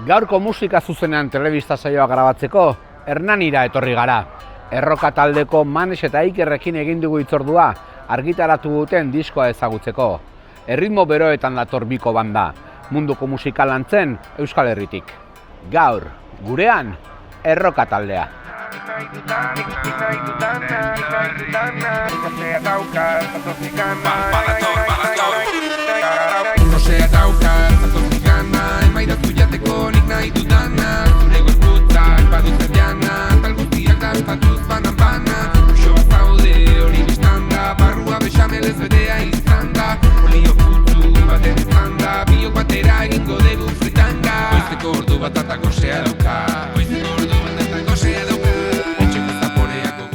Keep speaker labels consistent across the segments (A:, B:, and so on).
A: Gaurko musika zuzenean telebista saioa grabatzeko Hernanira etorri gara. Erroka taldeko Manes eta Ikerrekin egin dugu hitzordua argitaratu duten diskoa ezagutzeko. Erritmo beroetan dator biko banda, munduko musika lantzen Euskal Herritik. Gaur, gurean, Erroka taldea.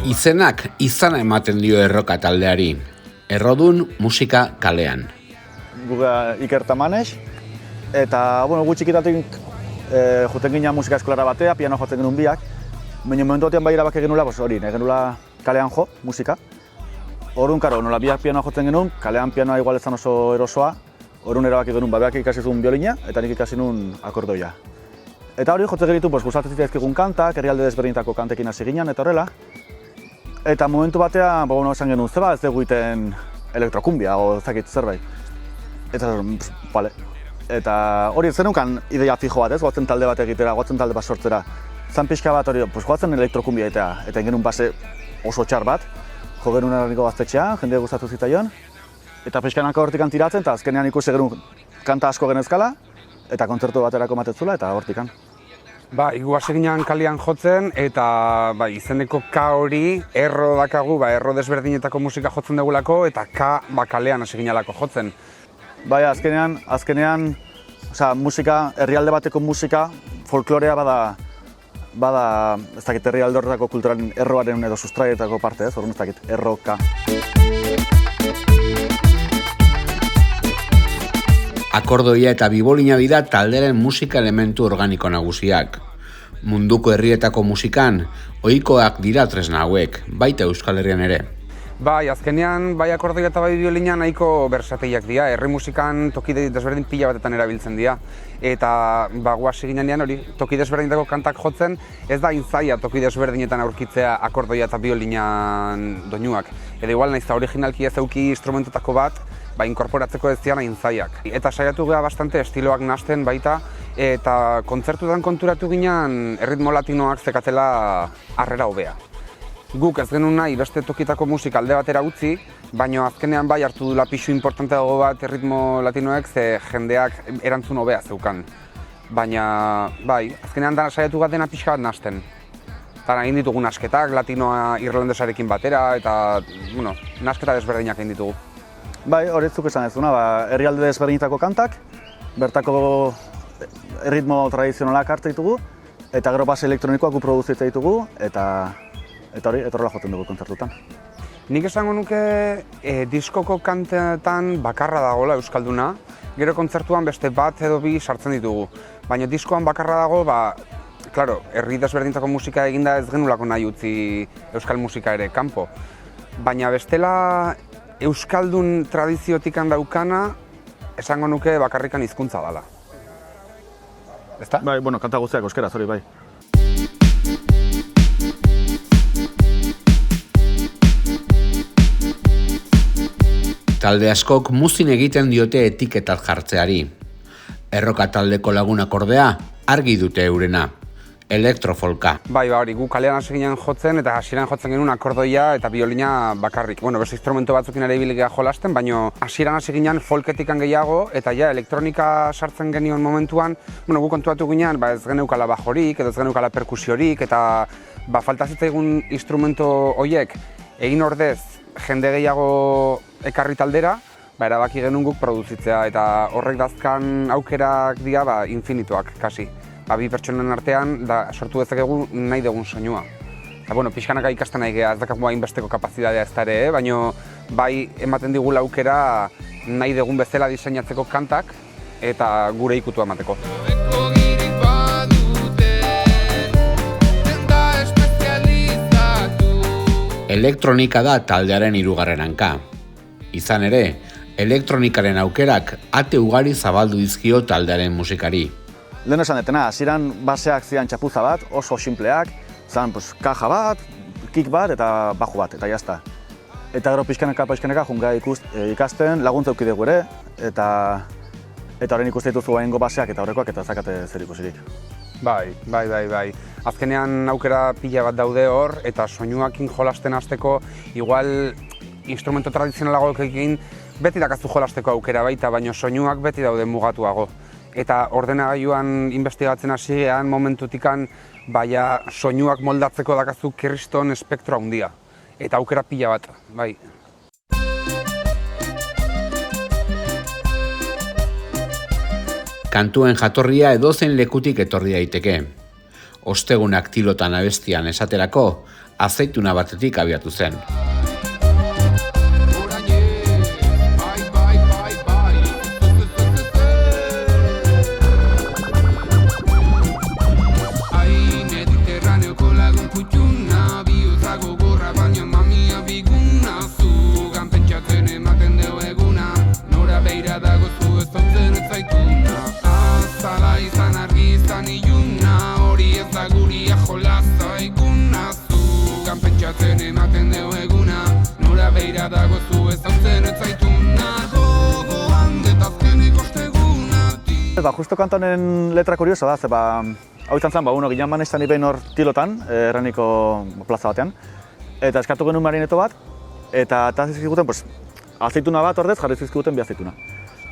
A: Izenak izana ematen dio Erroka taldeari. Errodun musika kalean.
B: Guga Iker eta Manes, eta gutxikitatik joten ginen musika eskolara batea, piano jotzen genuen biak. Baina momentu batean bai erabaki genula, hori, genula kalean jo, musika. Orduan, karo, nola biak pianoa jotzen genuen, kalean pianoa igual ezan oso erosoa. Orduan erabaki genuen, beak ikasi zuen biolina, eta nik ikasi nuen akordoia. Eta hori jotzen genitu, gustatzen zitzaizkigun kantak, herrialde desberdinetako kantekin hasi ginen, eta horrela. Eta momentu batean, esan genuen, zeba ez dugu iten elektrokumbia, o ezakit zerbait. Eta, bale. Eta hori zenunkan ideia fijo bat ez, goatzen talde bat egitera, goatzen talde bat sortzera. Zan pixka bat hori, goatzen elektrokumbia egitea, eta genuen base oso txar bat. Jo genuen erraniko gaztetxea, jendea gustatu zitaion. Eta pixkanaka hortik antiratzen, eta azkenean ikusi genuen kanta asko genezkala, eta kontzertu baterako matetzula, eta hortikan.
C: Igu hasi ginen kalean jotzen, eta izeneko K hori erro dakagu, erro desberdinetako musika jotzen dugulako, eta K kalean hasi ginelako jotzen.
B: Azkenean, musika, herrialde bateko musika, folklorea bada ez dakit herrialde horretako kulturaren erroaren edo sustraietako parte ez, orduan ez dakit, erroka.
A: Akordoia eta bibolina dira talderen musika elementu organiko nagusiak. Munduko herrietako musikan, ohikoak dira tresna hauek, baita Euskal Herrian ere.
C: Azkenean, akordoia eta biolina nahiko bersateiak dira, herri musikan toki desberdin pila batetan erabiltzen dira. Eta guasi ginean hori, toki desberdinetako kantak jotzen, ez da intzaia toki desberdinetan aurkitzea akordoia eta biolinan doinuak. Edo igual naiz originalki ez euki instrumentotako bat, inkorporatzeko ez zian intzaiak. Eta saiatu gara bastante estiloak nahasten baita, eta kontzertutan konturatu ginen erritmo latinoak zekatela harrera hobea. Guk ez genuen nahi beste tokitako musika alde batera utzi, baina azkenean hartu dula pixu importanteago bat erritmo latinoek ze jendeak erantzun hobea zeukan. Baina, azkenean saiatu gara dena pixka bat nahasten. Eta egin ditugu nasketak, latinoa irlandesarekin batera, eta, nasketa desberdinak egin ditugu.
B: Horitzuk esan ez duna, herrialde desberdinetako kantak, bertako erritmo tradizionalak hartu ditugu, eta gero base elektronikoak gu produzitzen ditugu, eta hori, etorrela joten dugu kontzertutan.
C: Nik esango nuke diskoko kantetan bakarra dagoela Euskalduna, gero kontzertuan beste bat edo bi sartzen ditugu. Baina diskoan bakarra dago, herri desberdinetako musika eginda ez genulako nahi utzi euskal musika ere kanpo. Baina bestela Euskaldun tradiziotikan daukana, esango nuke bakarrikan hizkuntza dela. Ezta?
B: Kanta guztiak euskeraz hori, bai.
A: Talde askok muzin egiten diote etiketat jartzeari. Erroka taldeko lagunak ordea argi dute eurena. Elektrofolka.
C: Hori, gu kalean hasi ginen jotzen eta hasieran jotzen genuen akordoia eta biolina bakarrik. Beste instrumento batzukin ere ibili geha jolasten, baina hasieran hasi ginen folketikan gehiago eta elektronika sartzen genion momentuan, gu kontuatu ginen ez geneukala bajorik edo ez geneukala perkusiorik eta falta zitzaigun instrumento horiek egin ordez jende gehiago ekarri taldera, erabaki genuen guk produzitzea eta horrek dazkan aukerak dira infinituak, kasi. Bi pertsonen artean sortu dezakegu nahi dugun soinua. Pixkanaka ikasten nahi geha, ez dakagu hainbesteko kapazitatea ez da ere, baina ematen digula aukera nahi dugun bezala diseinatzeko kantak eta gure ikutua emateko.
A: Elektronika da taldearen hirugarren hanka. Izan ere, elektronikaren aukerak ate ugari zabaldu dizkio taldearen musikari.
B: Lehen esan detena, hasieran baseak zidan txapuza bat, oso simpleak, zan kaja bat, kick bat eta baju bat, eta jazta. Eta gero pixkanaka junga ikasten, laguntza eduki dugu ere, eta horren ikuste dituzu gaingo baseak eta horrekoak eta zakate zer ikusirik.
C: Bai. Azkenean aukera pila bat daude hor, eta soinuakin jolasten hasteko, igual instrumento tradizionalagoekin beti dakazu jolasteko aukera baita, baina soinuak beti daude mugatuago. Eta ordenagailuan investigatzen hasiean momentutikan, baina soinuak moldatzeko dakazu kriston espektro handia. Eta aukera pila bat, bai.
A: Kantuen jatorria edozein lekutik etorri daiteke. Ostegunak tilotan abestian esaterako, azeituna batetik abiatu zen.
B: Justo kantonen letra kurioso da, hau izan zen, ginen manestan ibein hor tilotan, Erraniko plaza batean, eta eskatu genuen marineto bat, eta zizkiguten, azeituna bat ordez, jarri zizkiguten bi azeituna.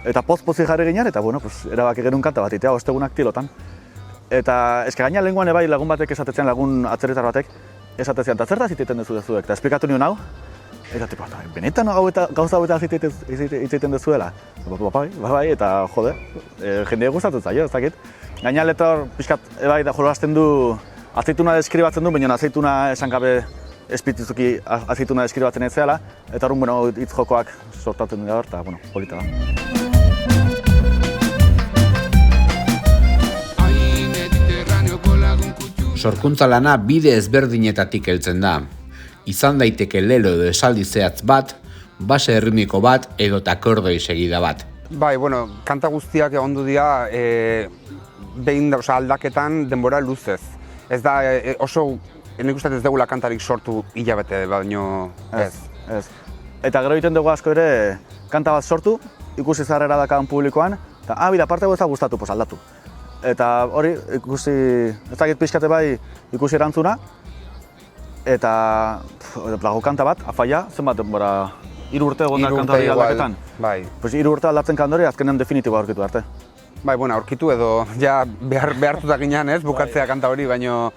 B: Eta poz-pozik jarri ginen, eta erabaki genuen kanta bat, itea, ostegunak tilotan. Eta eske gaina lenguan ebai lagun batek esatetzen, lagun atzerritar batek, esatetzen, eta zertaz iteiten duzuek, eta esplikatu nion hau, eta benetan gauza hau eta itzeiten duzuela. Bai, eta jode, jendea gustatzen zaio, ez dakit. Gaina letra pixkat ebai da jolasten du, azeituna deskribatzen du, baina azeituna esan gabe espitizuki azeituna deskribatzen ez zela, eta horren hitz jokoak sortatzen dira hor, eta polita da.
A: Sorkuntza lana bide ezberdinetatik heltzen da. Izan daiteke lelo edo esaldi zehatz bat, base erritmiko bat edo akordoi segida bat.
C: Bai, kanta guztiak egondu dira aldaketan denbora luzez. Ez da oso, nik uste ez dugula kantarik sortu hilabete, baino ez.
B: Eta gero egiten dugu asko ere, kanta bat sortu, ikusi zarrera dakan publikoan, eta bida, parte ez da gustatu, aldatu. Eta hori, ikusi, ez dakit pixkate bai, ikusi erantzuna, eta lago kanta bat, afaia, zenbat denbora, 3 urte egon da kanta hori aldaketan.
C: Bai.
B: 3 urte aldatzen kanta hori, azkenean definitiboa aurkitu arte.
C: Bai, aurkitu edo, ja behartuta ginen ez, bukatzea kanta hori, baino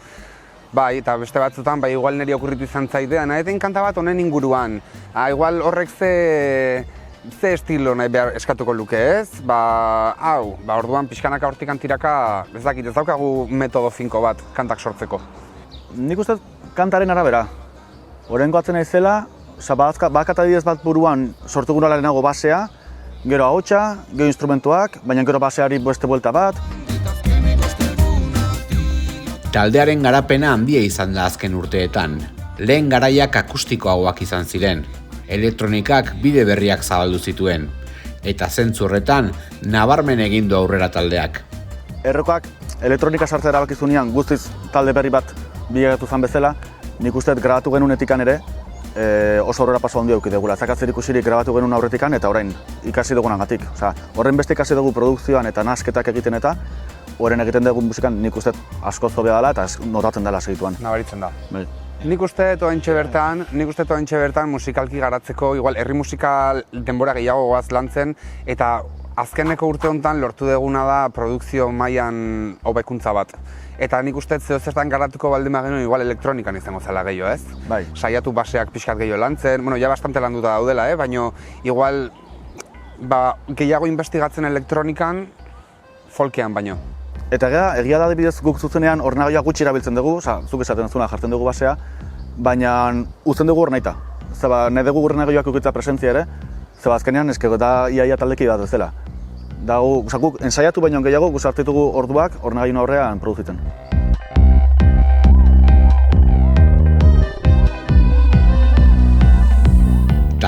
C: bai, eta beste batzutan, bai, igual niri okurritu izan zaitea, nahi kanta bat honen inguruan. Igual horrek ze estilo nahi behar eskatuko luke ez, orduan pixkanaka hortik antiraka, ez dakit, ez daukagu metodo finko bat kantak sortzeko.
B: Nik uste kantaren arabera. Horrengo atzen naizela, bakata adibidez bat buruan sortu gura lehenago basea, gero ahotsa, gero instrumentuak, baina gero baseari beste buelta bat.
A: Taldearen garapena handia izan da azken urteetan. Lehen garaiak akustikoagoak izan ziren. Elektronikak bide berriak zabaldu zituen. Eta zentzu horretan, nabarmen egin du aurrera taldeak.
B: Errokoak elektronika sartzea erabakizunean guztiz talde berri bat bilegatu zan bezala, nik uste grabatu genuenetikan ere, oso aurrera paso handia eduki dugula. Zakatzer ikusirik grabatu genuen aurretikan eta orain ikasi dugunagatik. Horren beste ikasi dugu produkzioan eta nasketak egiten eta horren egiten dugun musikan nik uste asko zobea dela eta notatzen dela segituan.
C: Nabaritzen da. Nik uste toentxe bertan musikalki garatzeko, igual herri musikal denbora gehiago goaz lantzen, eta azkeneko urte honetan lortu duguna da produkzio mailan hobekuntza bat. Eta nik uste zertan garatuko baldin genuen igual elektronikan izango zela gehiago, ez?
B: Bai.
C: Saiatu baseak pixkat gehiago lantzen, ja bastante landuta daudela, baina igual gehiago investigatzen elektronikan folkean baino.
B: Eta egia da adibidez guk zuzenean ordenagailuak gutxi erabiltzen dugu, zuk esaten duzuna jartzen dugu basea, baina uzten dugu hor nahita. Nahi dugu ordenagailuak ukitza presentzia ere, azkenean eskego da iaia taldeki bat bezala. Guk ensaiatu baino gehiago guk sartitugu orduak ordenagailu aurrean produzitzen.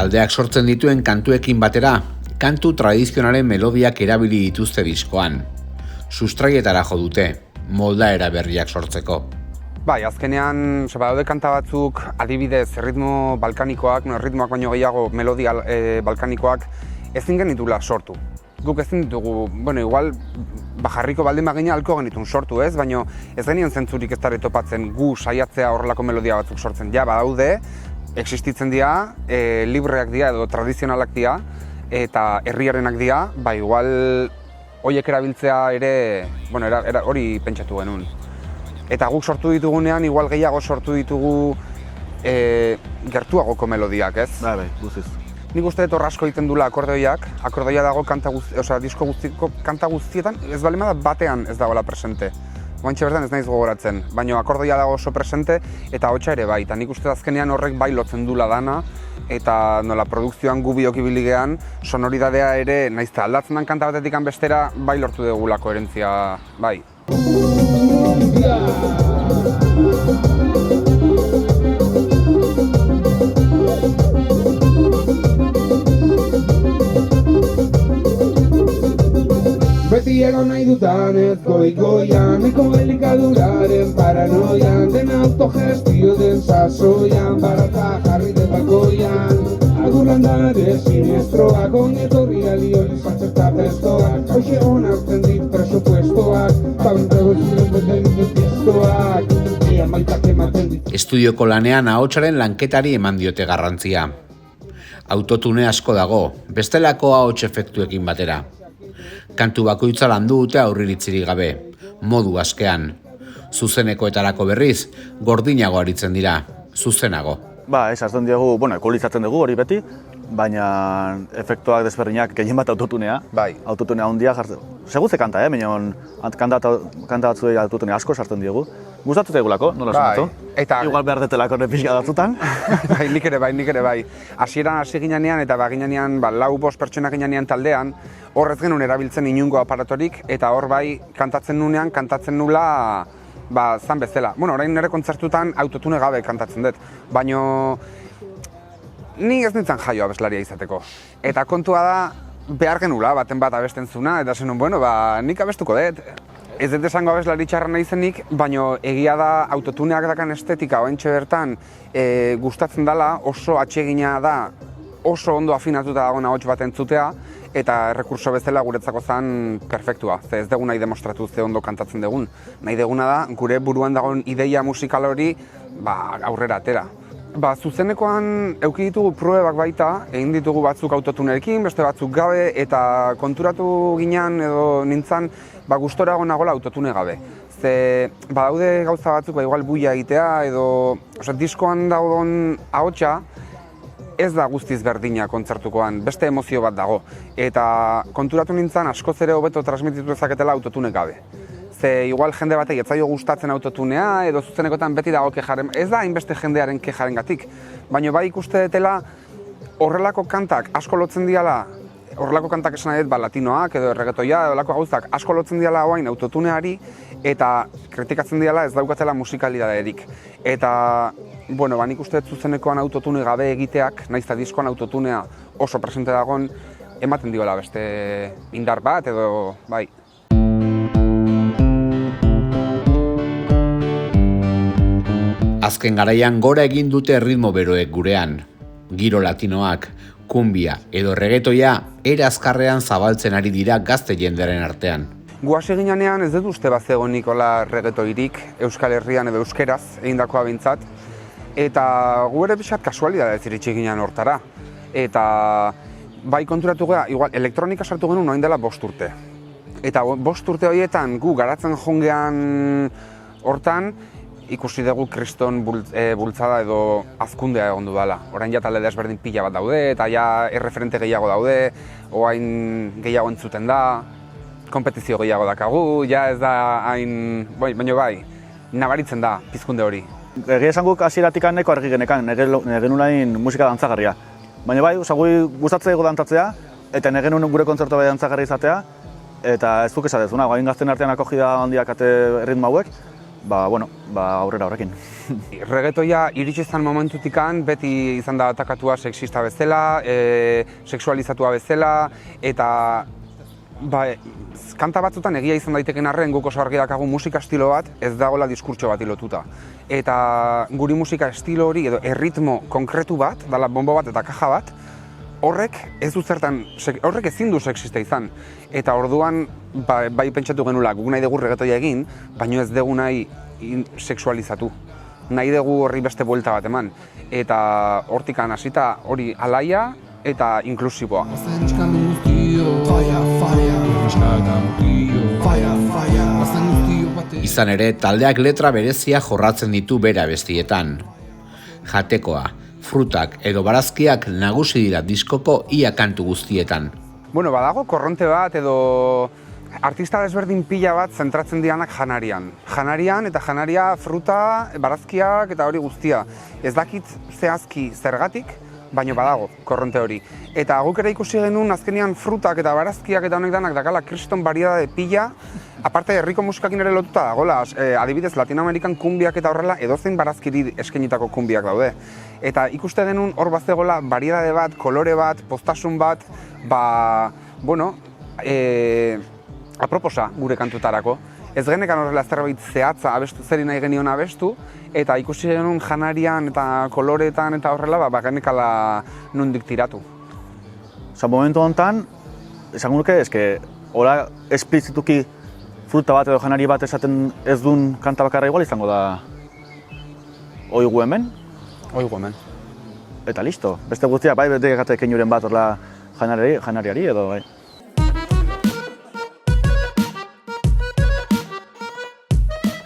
A: Taldeak sortzen dituen kantuekin batera, kantu tradizionalen melodiak erabili dituzte diskoan. Sustraietara jo dute, moldaera berriak sortzeko.
C: Bai, azkenean, badaude kanta batzuk, adibidez, ritmo balkanikoak, ritmoak baino gehiago melodia balkanikoak, ezin genitula sortu. Guk ezin ditugu, igual, jarriko baldin bagina halko genitun sortu ez, baina ez genien zentzurik ez dara topatzen gu saiatzea horrelako melodia batzuk sortzen. Ja, badaude, existitzen dira, libreak dira edo tradizionalak dira, eta herriarenak dira, igual horiek erabiltzea ere, hori pentsatu genuen. Eta guk sortu ditugunean, igual gehiago sortu ditugu gertuagoko melodiak, ez?
B: Bai, guztiz.
C: Nik uste dut hor asko egiten dula akordeoiak, akordeoia dago disko guztiko kanta guztietan, ez balima da batean ez dagoela presente. Guantxe bertan ez naiz gogoratzen, baina akordeoia dago oso presente eta hotxa ere bai, eta nik uste azkenean horrek bai lotzen dula dana, eta nola produkzioan gu biok ibili gean, sonoridadea ere, naizta aldatzen den kanta batetik bestera, bai lortu dugula koherentzia, bai.
D: Beti egon nahi dutan ez goikoian, eko elikaduraren paranoian, den autogestio den sasoian, barata jarri den bakoian. Agulandare sinestroak, ongetorri alioen zatxerta testoak, hauxe onartzen dit presupuestoak, pabentrago ziren beten detiestoak, ean baitak ematen dit.
A: Estudioko lanean ahotsaren lanketari eman diote garrantzia. Autotune asko dago, bestelako ahots efektuekin batera. Kantu bakoitza landu dute aurriritzirik gabe, modu askean. Zuzenekoetarako berriz, gordinago aritzen dira, zuzenago.
B: Ez hartzen diogu, ekualizatzen dugu hori beti, baina efektuak desberdinak gehien bat autotunea.
C: Bai.
B: Autotunea handia jartzen. Segutze kanta, baina kanta batzuei autotunea asko sartzen diogu. Gustatu zaigulako, nola esan
C: Eta
B: igual behar detelako nepizka batzutan.
C: Nik ere bai. Hasieran hasi ginean eta ginean 4-5 pertsonak ginean taldean, horrez genuen erabiltzen inungo aparatorik, eta hor bai kantatzen nula zan bezala. Orain nire kontzertutan autotune gabe kantatzen dut, baina nik ez nintzen jaio abeslaria izateko. Eta kontua da, behar genula baten bat abesten zuna, eta zenun, nik abestuko dut. Ez dut esango abeslari txarra nahi zenik, baina egia da autotuneak dakan estetika oentxe bertan gustatzen dela, oso atsegina da, oso ondo afinatuta dagoen ahots bat entzutea, eta errekurso bezala guretzako zen perfektua. Ez dugu nahi demostratu ze ondo kantatzen dugun. Nahi duguna da, gure buruan dagoen ideia musikal hori aurrera atera. Zuzenekoan eduki ditugu probak baita, egin ditugu batzuk autotunerekin, beste batzuk gabe, eta konturatu ginean edo nintzen gustorago nagola autotune gabe. Badaude gauza batzuk igual buia egitea edo diskoan dagoen ahotsa ez da guztiz berdina kontzertukoan, beste emozio bat dago. Eta konturatu nintzen askoz ere hobeto transmititu dezaketela autotune gabe. Igual jende batek ez zaio gustatzen autotunea edo zuzenekotan beti dago kexaren, ez da hainbeste jendearen kexarengatik, baina bai ikuste dutela horrelako kantak asko lotzen diala, horrelako kantak esan nahi dut latinoak edo erregetoia edo horrelako gauzak asko lotzen diala hoain autotuneari eta kritikatzen diala ez daukatela musikalidaderik. Eta, nik uste dut zuzenekoan autotune gabe egiteak, nahiz eta diskoan autotunea oso presente dagoen, ematen diola beste indar bat edo, bai.
A: Azken garaian gora egin dute ritmo beroek gurean. Giro latinoak, kumbia edo reggaetoia era azkarrean zabaltzen ari dira gazte jendearen artean.
C: Gu hasi ginean ez dut uste bazegoenik hola reggaetoirik Euskal Herrian edo euskeraz egindakoa behintzat. Eta gu ere pixat kasualidadez iritsi ginean hortara. Eta bai konturatu gara, igual elektronika sartu genuen orain dela 5 urte. Eta 5 urte horietan gu garatzen jongean hortan, ikusi dugu kriston bultzada edo azkundea egon dudala. Orain ja talde desberdin pila bat daude, eta ja erreferente gehiago daude, orain gehiago entzuten da, kompetizio gehiago dakagu, ja ez da hain, baina bai, nabaritzen da pizkunde hori.
B: Egia esan guk hasieratik neko argi genekan, genuen musika dantzagarria. Baina bai, gui gustatzen ego dantzatzea, eta genuen gure kontzertu bai dantzagarria izatea, eta ez duk esatezuna, gain gazten artean akogida handiak ate ritmo hauek, aurrera horrekin.
C: Reggaetoia iritsi zen momentutikan beti izan da atakatua sexista bezala, sexualizatua bezala, eta kanta batzutan egia izan daiteken arren guk oso argi dakagu musika estilo bat ez dagoela diskurtso bat lotuta. Eta guri musika estilo hori edo erritmo konkretu bat, dala bombo bat eta kaja bat, horrek ezin du sexista izan. Eta orduan bai pentsatu genula, guk nahi dugu reggaetoia egin, baino ez dugu nahi sexualizatu. Nahi dugu horri beste buelta bat eman. Eta hortikan hasita hori alaia eta inklusiboa.
A: Izan ere, taldeak letra berezia jorratzen ditu bera bestietan. Jatekoa, frutak edo barazkiak nagusi dira diskoko ia kantu guztietan.
C: Badago korronte bat edo artista desberdin pila bat zentratzen dianak janarian. Janarian eta janaria fruta, barazkiak eta hori guztia. Ez dakit zehazki zergatik, baina badago korronte hori. Eta guk ere ikusi genuen azkenean frutak eta barazkiak eta honek danak dakala kriston variedade pila, aparte herriko musikakin ere lotuta dagoela, adibidez Latinoamerikan kumbiak eta horrela edozein barazkiri eskenitako kumbiak daude. Eta ikuste genuen hor bazegoela variedade bat, kolore bat, postasun bat, aproposa gure kantutarako. Ez genekan horrela zerbait zehatza abestu zeri nahi genion abestu, eta ikusi genuen janarian eta koloreetan eta horrela genekala nondik tiratu.
B: Momentu honetan, esango nuke, hola esplizituki fruta bat edo janari bat esaten ez duen kanta bakarra igual izango da oigu hemen.
C: Oigu hemen.
B: Eta listo, beste guztia, bete gate keinuren bat horrela janariari edo, bai.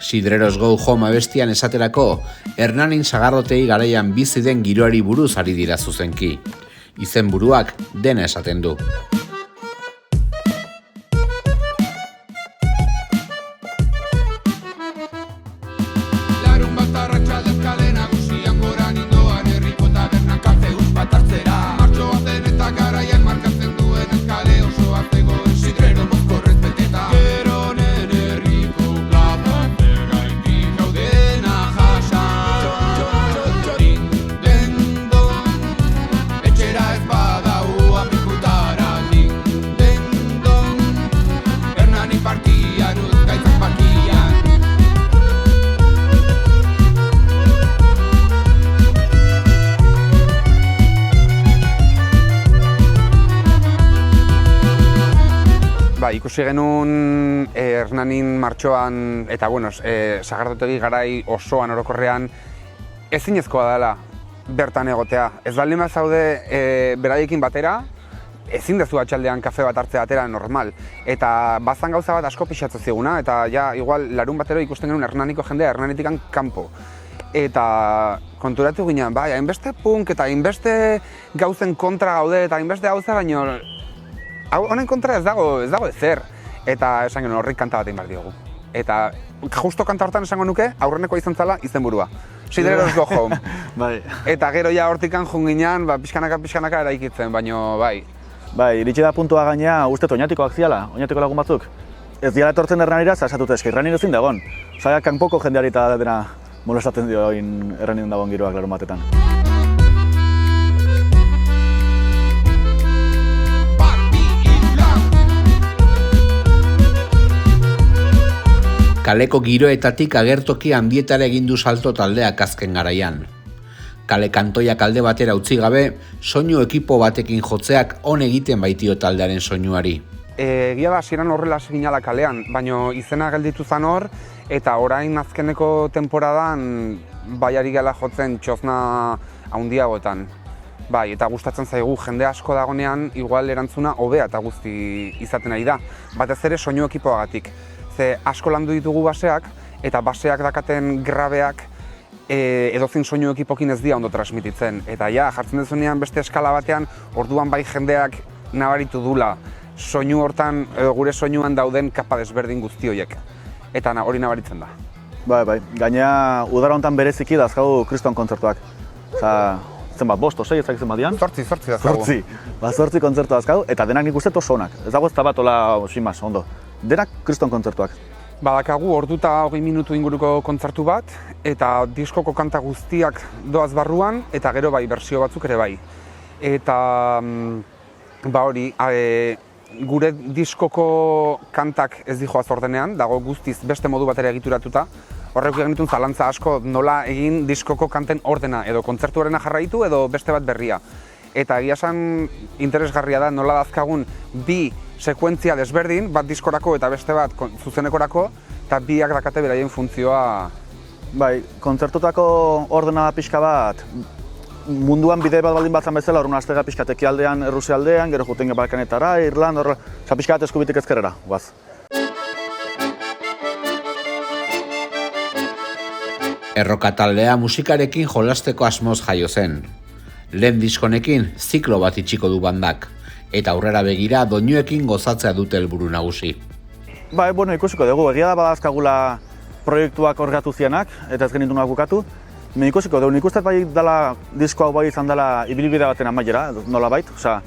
A: Sidreros Go Home abestian esaterako, Hernanin sagarrotei garaian bizi den giroari buruz ari dira zuzenki. Izenburuak dena esaten du.
C: Ikusi genuen Hernanin martxoan eta sagardotegi garai osoan orokorrean ezinezkoa dela bertan egotea. Ez baldin bat zaude beraiekin batera, ezin dezu atxaldean kafe bat hartzea atera normal. Eta bazan gauza bat asko pixatzu ziguna, eta igual larun batero ikusten genuen Hernaniko jendea Hernanitikan kanpo. Eta konturatu ginen, hainbeste punk eta hainbeste gauzen kontra gaude eta hainbeste gauza baino honen kontra ez dago ezer. Eta esan genuen horrik kanta bat egin behar diogu. Eta justo kanta hortan esango nuke, aurreneko izan zala izenburua. Sidreros Go Home. Eta gero hortikan junginan, pixkanaka eraikitzen, baino bai.
B: Iritsi da puntua gainea, uste oinatikoak ziala, oinatiko lagun batzuk. Ez diala etortzen Hernanira, zasatut eski, Hernanin ezin dagoen. Zagak kanpoko jendeari eta dena molestatzen dio Hernanin dagoen giroak larun batetan.
A: Kaleko giroetatik agertoki handietara egin du salto taldeak azken garaian. Kale kantoiak alde batera utzi gabe, soinu ekipo batekin jotzeak on egiten baitio taldearen soinuari.
C: Egia da hasieran horrela seginala kalean, baino izena gelditu zan hor, eta orain azkeneko temporadan ari gela jotzen txosna handiagoetan. Eta gustatzen zaigu jende asko dagonean, igual erantzuna hobea eta guzti izaten ari da, batez ere soinu ekipoagatik. Ze asko landu ditugu baseak, eta baseak dakaten grabeak edozein soinu ekipokin ez dira ondo transmititzen. Eta jartzen dezunean beste eskala batean, orduan bai jendeak nabaritu dula soinu hortan, gure soinuan dauden kapa desberdin guzti horiek. Eta hori nabaritzen da.
B: Bai. Gainea, udara honetan bereziki dazkagu kriston kontzertuak. Zenbat, 5, 6, ez dakit zenbat dian?
C: 8 dazkagu.
B: 8 kontzertu dazkagu, eta denak nik uste oso onak. Ez dago ez da bat ola osimaz, ondo. Denak kriston kontzertuak.
C: Badakagu orduta 20 minutu inguruko kontzertu bat, eta diskoko kanta guztiak doaz barruan, eta gero bai, bertsio batzuk ere bai. Eta hori, gure diskoko kantak ez dijoaz ordenean, dago guztiz beste modu batera egituratuta. Horrek egin ditun zalantza asko nola egin diskoko kanten ordena, edo kontzertuarena jarraitu edo beste bat berria. Eta egia esan interesgarria da nola dazkagun bi sekuentzia desberdin, bat diskorako eta beste bat zuzenekorako, eta biak dakate beraien funtzioa.
B: Bai, kontzertutako ordena pixka bat, munduan bide bat baldin batzan bezala, horren aztega pixka Ekialdean, Errusialdean, gero juten Balkanetara, Irland, pixka bat eskubitik ezkerrera, guaz.
A: Erroka taldea musikarekin jolasteko asmoz jaio zen. Lehen diskonekin ziklo bat itxiko du bandak, eta aurrera begira doinuekin gozatzea dute helburu nagusi.
B: Bai, ikusiko dugu, egia da badazkagula proiektuak orgatu zianak, eta ez genitunak bukatu. Ikusiko dugu, nik uste bai dela disko hau bai izan dela ibilbide baten amaiera, nola bait. Osea,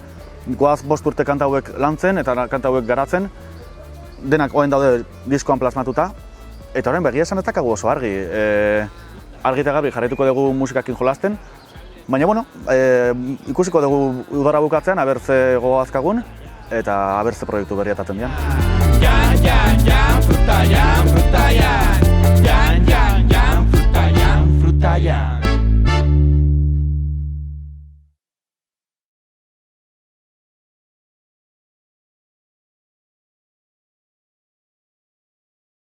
B: goaz 5 urte kanta hauek lantzen eta kanta hauek garatzen, denak oen daude diskoan plasmatuta, eta horren begia esan ez dakagu oso argi. Argi eta garbi jarraituko dugu musikakin jolasten, baina, ikusiko dugu udara bukatzean, abertze gogoazkagun, eta abertze proiektu berriatatzen dian.
E: Jan, fruta, jan, fruta, jan, jan, fruta, jan, fruta, jan.